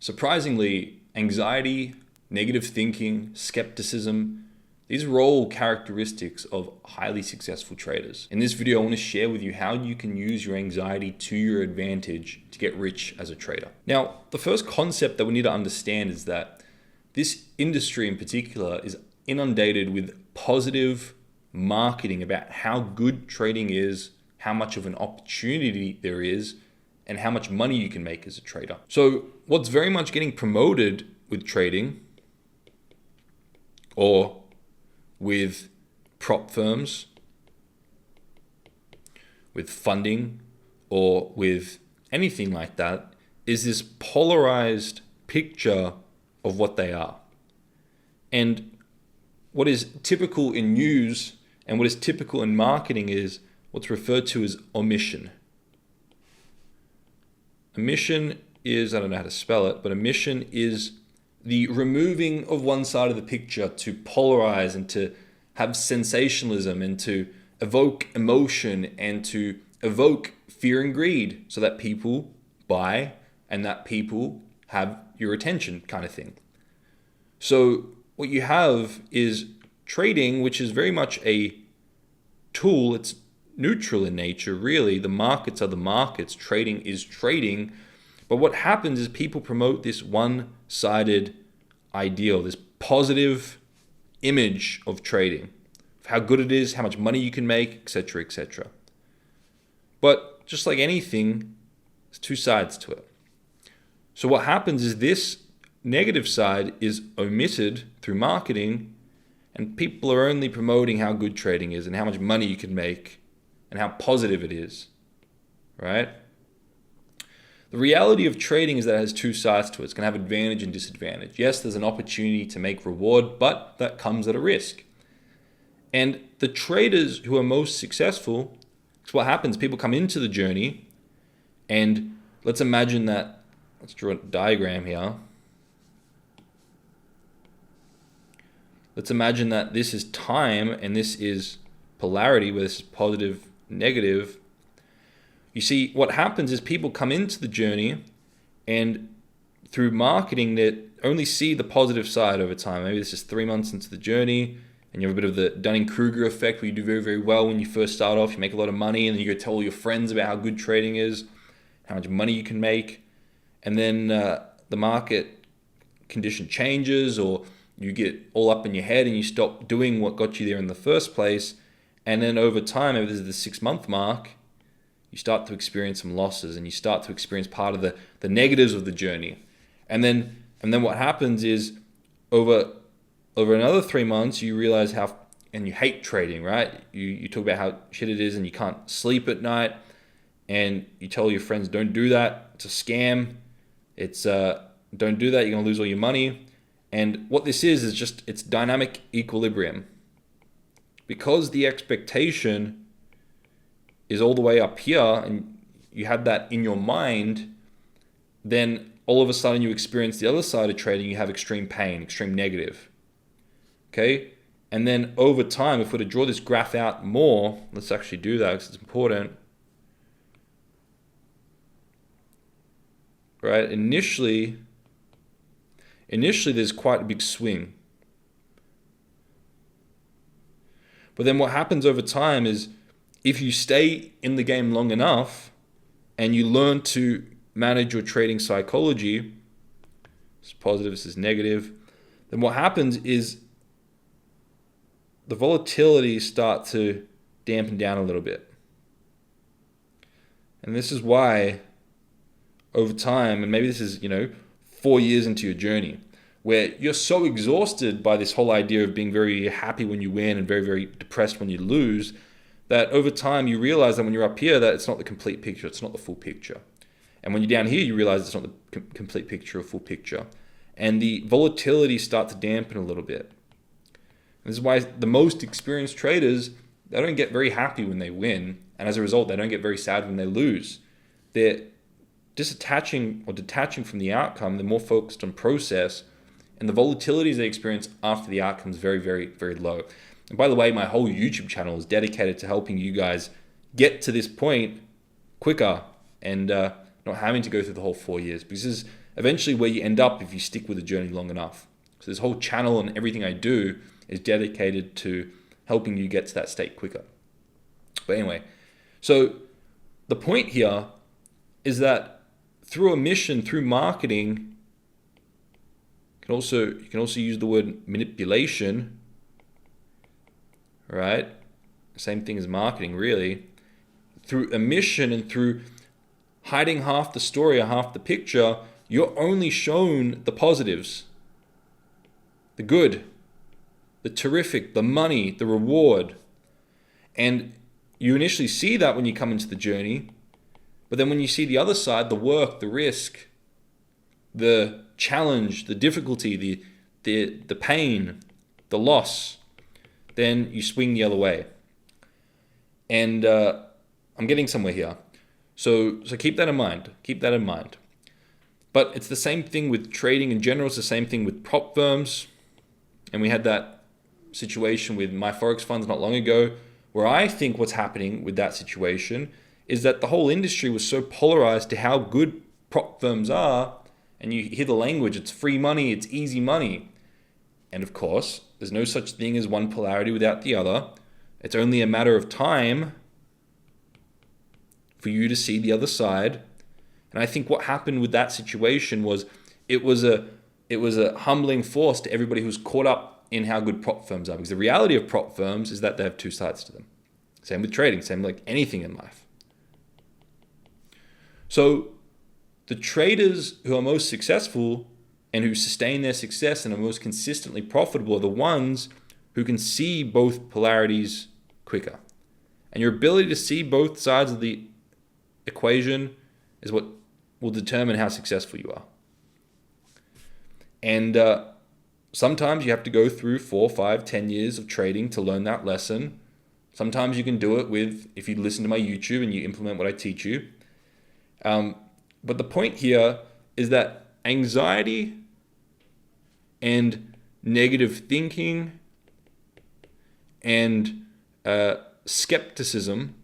Surprisingly, anxiety, negative thinking, skepticism, these are all characteristics of highly successful traders. In this video, I want to share with you how you can use your anxiety to your advantage to get rich as a trader. Now, the first concept that we need to understand is that this industry in particular is inundated with positive marketing about how good trading is, how much of an opportunity there is, and how much money you can make as a trader. So what's very much getting promoted with trading or with prop firms, with funding, or with anything like that is this polarized picture of what they are. And what is typical in news and what is typical in marketing is what's referred to as omission. Omission is, I don't know how to spell it, but omission is the removing of one side of the picture to polarize and to have sensationalism and to evoke emotion and to evoke fear and greed so that people buy and that people have your attention kind of thing. So what you have is trading, which is very much a tool. It's neutral in nature, really. The markets are the markets. Trading is trading. But what happens is people promote this one-sided ideal, this positive image of trading, of how good it is, how much money you can make, etc., etc. But just like anything, there's two sides to it. So what happens is this negative side is omitted through marketing, and people are only promoting how good trading is and how much money you can make and how positive it is, right? The reality of trading is that it has two sides to it. It's going to have advantage and disadvantage. Yes, there's an opportunity to make reward, but that comes at a risk. And the traders who are most successful, it's what happens. People come into the journey, and let's imagine that, let's draw a diagram here. Let's imagine that this is time and this is polarity, where this is positive, negative. You see, what happens is people come into the journey and through marketing they only see the positive side over time. Maybe this is 3 months into the journey and you have a bit of the Dunning-Kruger effect where you do very, very well when you first start off. You make a lot of money and then you go tell all your friends about how good trading is, how much money you can make. And then the market condition changes or you get all up in your head and you stop doing what got you there in the first place. And then over time, maybe this is the 6-month mark, you start to experience some losses and you start to experience part of the negatives of the journey. And then what happens is over another 3 months, you realize how, and you hate trading, right? You talk about how shit it is and you can't sleep at night and you tell your friends, don't do that. It's a scam. Don't do that. You're going to lose all your money. And what this is just, it's dynamic equilibrium. Because the expectation is all the way up here and you have that in your mind, then all of a sudden you experience the other side of trading. You have extreme pain, extreme negative. Okay? And then over time, if we're to draw this graph out more, let's actually do that because it's important. Right? Initially there's quite a big swing. But then what happens over time is if you stay in the game long enough and you learn to manage your trading psychology, this is positive, this is negative, then what happens is the volatility start to dampen down a little bit. And this is why over time, and maybe this is, 4 years into your journey, where you're so exhausted by this whole idea of being very happy when you win and very, very depressed when you lose, that over time you realize that when you're up here that it's not the complete picture, it's not the full picture. And when you're down here, you realize it's not the complete picture or full picture. And the volatility starts to dampen a little bit. And this is why the most experienced traders, they don't get very happy when they win. And as a result, they don't get very sad when they lose. They're detaching from the outcome. They're more focused on process. And the volatilities they experience after the outcome is very, very, very low. And by the way, my whole YouTube channel is dedicated to helping you guys get to this point quicker and not having to go through the whole 4 years. Because this is eventually where you end up if you stick with the journey long enough. So this whole channel and everything I do is dedicated to helping you get to that state quicker. But anyway, so the point here is that through a mission, through marketing, you can also use the word manipulation, right? Same thing as marketing, really. Through a mission and through hiding half the story or half the picture, you're only shown the positives, the good, the terrific, the money, the reward. And you initially see that when you come into the journey, but then when you see the other side, the work, the risk, the challenge, the difficulty, the pain, the loss, then you swing the other way. And I'm getting somewhere here. So keep that in mind. Keep that in mind. But it's the same thing with trading in general. It's the same thing with prop firms. And we had that situation with my Forex funds not long ago, where I think what's happening with that situation is that the whole industry was so polarized to how good prop firms are. And you hear the language, it's free money, it's easy money. And of course, there's no such thing as one polarity without the other. It's only a matter of time for you to see the other side. And I think what happened with that situation was it was a humbling force to everybody who's caught up in how good prop firms are. Because the reality of prop firms is that they have two sides to them. Same with trading, same like anything in life. So the traders who are most successful and who sustain their success and are most consistently profitable are the ones who can see both polarities quicker. And your ability to see both sides of the equation is what will determine how successful you are. And sometimes you have to go through 4, 5, 10 years of trading to learn that lesson. Sometimes you can do it with, if you listen to my YouTube and you implement what I teach you. But the point here is that anxiety and negative thinking and skepticism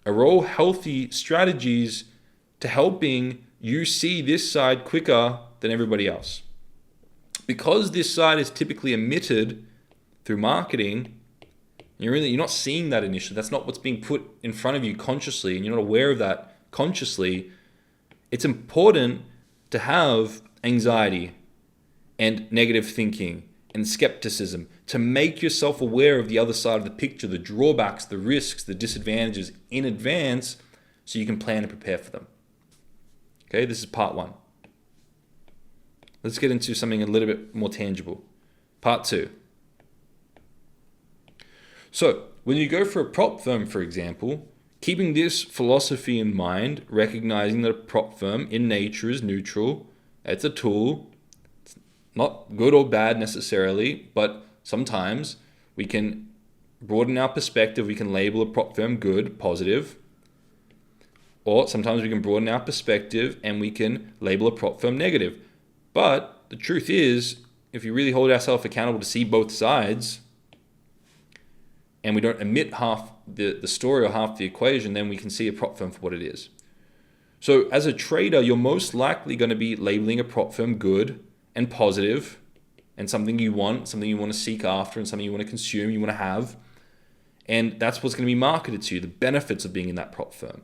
are all healthy strategies to helping you see this side quicker than everybody else. Because this side is typically emitted through marketing, you're not seeing that initially. That's not what's being put in front of you consciously, and you're not aware of that consciously. It's important to have anxiety and negative thinking and skepticism to make yourself aware of the other side of the picture, the drawbacks, the risks, the disadvantages in advance so you can plan and prepare for them. Okay, this is part 1. Let's get into something a little bit more tangible. Part 2. So, when you go for a prop firm, for example, keeping this philosophy in mind, recognizing that a prop firm in nature is neutral, it's a tool, it's not good or bad necessarily, but sometimes we can broaden our perspective, we can label a prop firm good, positive, or sometimes we can broaden our perspective and we can label a prop firm negative. But the truth is, if you really hold ourselves accountable to see both sides, and we don't omit half the story or half the equation, then we can see a prop firm for what it is. So as a trader, you're most likely going to be labeling a prop firm good and positive and something you want to seek after and something you want to consume, you want to have. And that's what's going to be marketed to you, the benefits of being in that prop firm.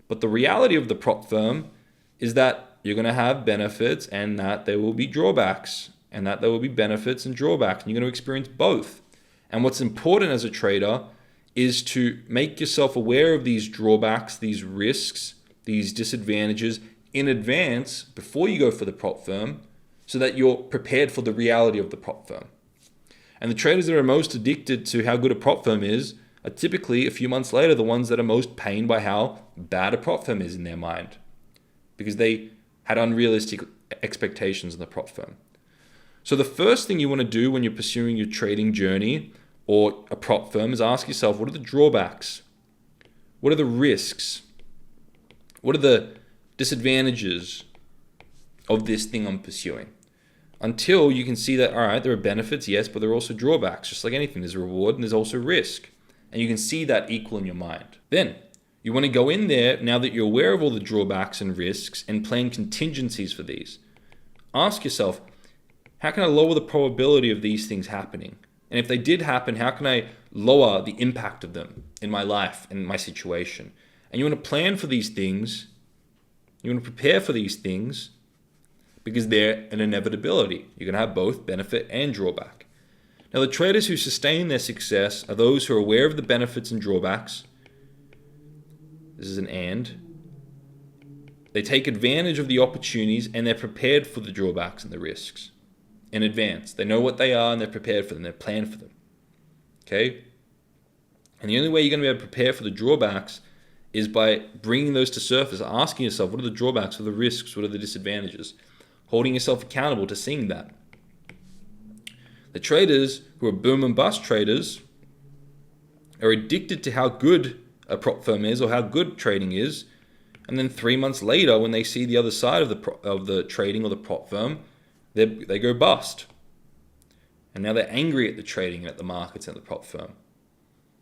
But the reality of the prop firm is that you're going to have benefits and that there will be drawbacks, and that there will be benefits and drawbacks, and you're going to experience both. And what's important as a trader is to make yourself aware of these drawbacks, these risks, these disadvantages in advance before you go for the prop firm so that you're prepared for the reality of the prop firm. And the traders that are most addicted to how good a prop firm is are typically a few months later the ones that are most pained by how bad a prop firm is in their mind because they had unrealistic expectations in the prop firm. So the first thing you want to do when you're pursuing your trading journey or a prop firm is ask yourself, what are the drawbacks? What are the risks? What are the disadvantages of this thing I'm pursuing? Until you can see that, all right, there are benefits, yes, but there are also drawbacks. Just like anything, there's a reward and there's also risk. And you can see that equal in your mind. Then you want to go in there now that you're aware of all the drawbacks and risks and plan contingencies for these. ask yourself, how can I lower the probability of these things happening? And if they did happen, how can I lower the impact of them in my life and my situation? And you want to plan for these things. You want to prepare for these things because they're an inevitability. You're going to have both benefit and drawback. Now, the traders who sustain their success are those who are aware of the benefits and drawbacks. This is an and. They take advantage of the opportunities and they're prepared for the drawbacks and the risks in advance. They know what they are and they're prepared for them. They're planned for them. Okay? And the only way you're going to be able to prepare for the drawbacks is by bringing those to surface, asking yourself, what are the drawbacks, what are the risks, what are the disadvantages? Holding yourself accountable to seeing that. The traders who are boom and bust traders are addicted to how good a prop firm is or how good trading is. And then 3 months later, when they see the other side of the trading or the prop firm, they go bust. And now they're angry at the trading and at the markets and at the prop firm.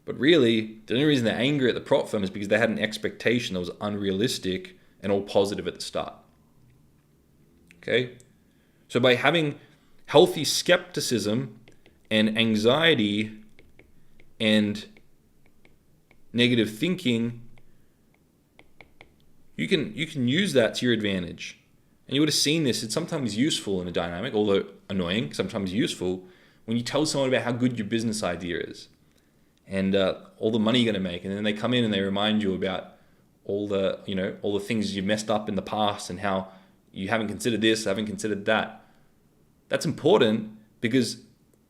But really, the only reason they're angry at the prop firm is because they had an expectation that was unrealistic and all positive at the start. Okay? So by having healthy skepticism and anxiety and negative thinking, you can use that to your advantage. And you would have seen this. It's sometimes useful in a dynamic, although annoying, sometimes useful, when you tell someone about how good your business idea is and all the money you're going to make. And then they come in and they remind you about all the things you've messed up in the past and how you haven't considered this, haven't considered that. That's important because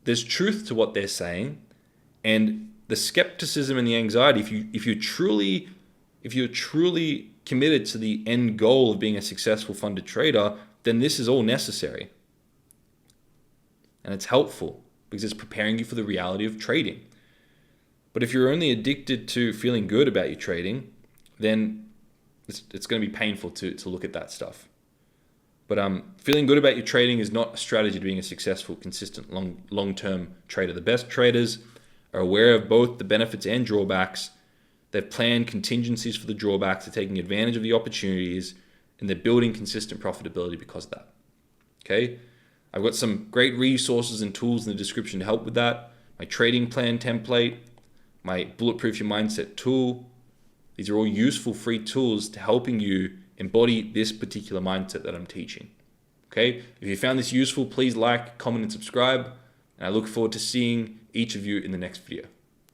there's truth to what they're saying, and the skepticism and the anxiety, if you're truly committed to the end goal of being a successful funded trader, then this is all necessary. And it's helpful because it's preparing you for the reality of trading. But if you're only addicted to feeling good about your trading, then it's going to be painful to look at that stuff. But feeling good about your trading is not a strategy to being a successful, consistent, long-term trader. The best traders are aware of both the benefits and drawbacks. They've planned contingencies for the drawbacks. They're taking advantage of the opportunities, and they're building consistent profitability because of that. Okay? I've got some great resources and tools in the description to help with that. My trading plan template, my Bulletproof Your Mindset tool. These are all useful free tools to helping you embody this particular mindset that I'm teaching. Okay? If you found this useful, please like, comment, and subscribe. And I look forward to seeing each of you in the next video.